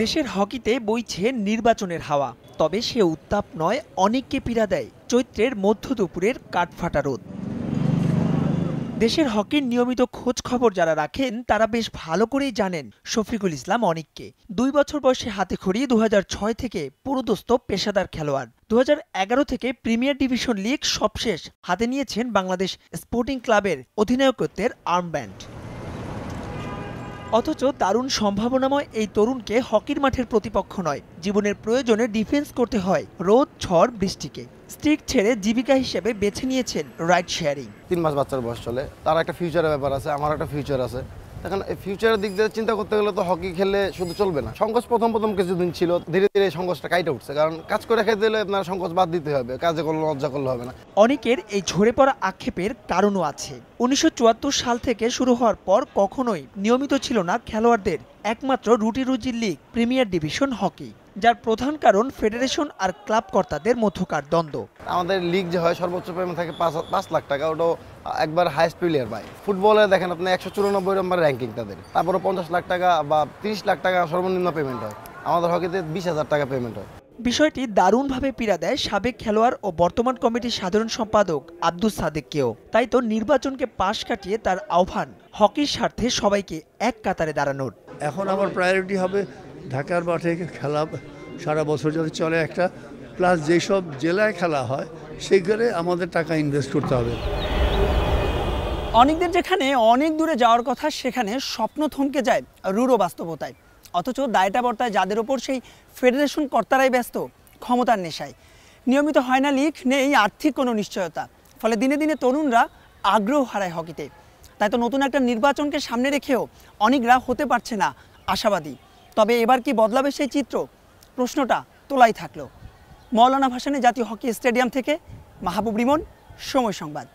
দেশের হকিতে বইছে নির্বাচনের হাওয়া, তবে সে উত্তাপ নয়, অনেককে পীড়া দেয় চৈত্রের মধ্য দুপুরের কাঠফাটা রোদ। দেশের হকির নিয়মিত খোঁজ খবর যারা রাখেন তারা বেশ ভালো করেই জানেন শফিকুল ইসলাম অনিককে। ২ বছর বয়সে হাতেখড়ি, ২০০৬ থেকে পুরোদস্ত পেশাদার খেলোয়াড়। ২০১১ থেকে প্রিমিয়ার ডিভিশন লিগ সবশেষ হাতে নিয়েছেন বাংলাদেশ স্পোর্টিং ক্লাবের অধিনায়কত্বের আর্মব্যান্ড। অথচ দারুণ সম্ভাবনাময় এই তরুণকে হকির মাঠের প্রতিপক্ষ নয়, জীবনের প্রয়োজনে ডিফেন্স করতে হয় রোদ, ঝড়, বৃষ্টিকে। স্ট্রিক ছেড়ে জীবিকা হিসেবে বেছে নিয়েছেন রাইড শেয়ারিং। ৩ মাস বাচ্চার বয়স চলে, তার একটা ফিউচারের ব্যাপার আছে, আমার একটা ফিউচার আছে। এখন এই ফিউচারের দিক দিয়ে চিন্তা করতে গেলে তো হকি খেললে শুধু চলবে না। সংকোচ প্রথম কিছুদিন ছিল, ধীরে ধীরে সংকোচটা কাইটে উঠছে, কারণ কাজ করে খেতে হলে আপনার সংকোচ বাদ দিতে হবে, কাজে করলে লজ্জা করলে হবে না। অনেকের এই ঝরে পড়া আক্ষেপের কারণও আছে। ১৯৭৪ সাল থেকে শুরু হওয়ার পর কখনোই নিয়মিত ছিল না খেলোয়াড়দের একমাত্র রুটি রুজির লিগ প্রিমিয়ার ডিভিশন হকি, যার প্রধান কারণ ফেডারেশন আর ক্লাব কর্তাদের মধ্যকার দ্বন্দ্ব। আমাদের লিগ যে হয় সর্বোচ্চ পেমেন্ট থাকে ৫ লাখ টাকা, ওটাও একবার হাইস্ট প্লেয়ার পায়। ফুটবলে দেখেন আপনি ১৯৪ নম্বর র্যাঙ্কিং তাদের, তারপরে ৫০ লাখ টাকা বা ৩০ লাখ টাকা সর্বনিম্ন পেমেন্ট হয়। আমাদের হকিতে ২০,০০০ টাকা পেমেন্ট হয়। বিষয়টি দারুণভাবে পীড়া দেয় সাবেক খেলোয়াড় ও বর্তমান কমিটির সাধারণ সম্পাদক আব্দুস সাদেককেও। তাই তো নির্বাচনকে পাশ কাটিয়ে তার আহ্বান হকির স্বার্থে সবাইকে এক কাতারে দাঁড়ানোর। এখন আমার প্রায়োরিটি হবে ঢাকার মাঠে খেলা সারা বছর যদি চলে একটা, প্লাস যেসব জেলায় খেলা হয় সেখানে আমাদের টাকা ইনভেস্ট করতে হবে। অনেকদের যেখানে অনেক দূরে যাওয়ার কথা, সেখানে স্বপ্ন থমকে যায় রূঢ় বাস্তবতায়। অথচ দায়টা বর্তায় যাদের ওপর, সেই ফেডারেশন কর্তারাই ব্যস্ত ক্ষমতার নেশায়। নিয়মিত হয় না লিগ, নেই আর্থিক কোনো নিশ্চয়তা, ফলে দিনে দিনে তরুণরা আগ্রহ হারায় হকিতে। তাই তো নতুন একটা নির্বাচনকে সামনে রেখেও অনেকরা হতে পারছে না আশাবাদী। তবে এবার কি বদলাবে সেই চিত্র? প্রশ্নটা তোলাই থাকলো। মওলানা ভাসানী জাতীয় হকি স্টেডিয়াম থেকে মাহবুব রিমন, সময় সংবাদ।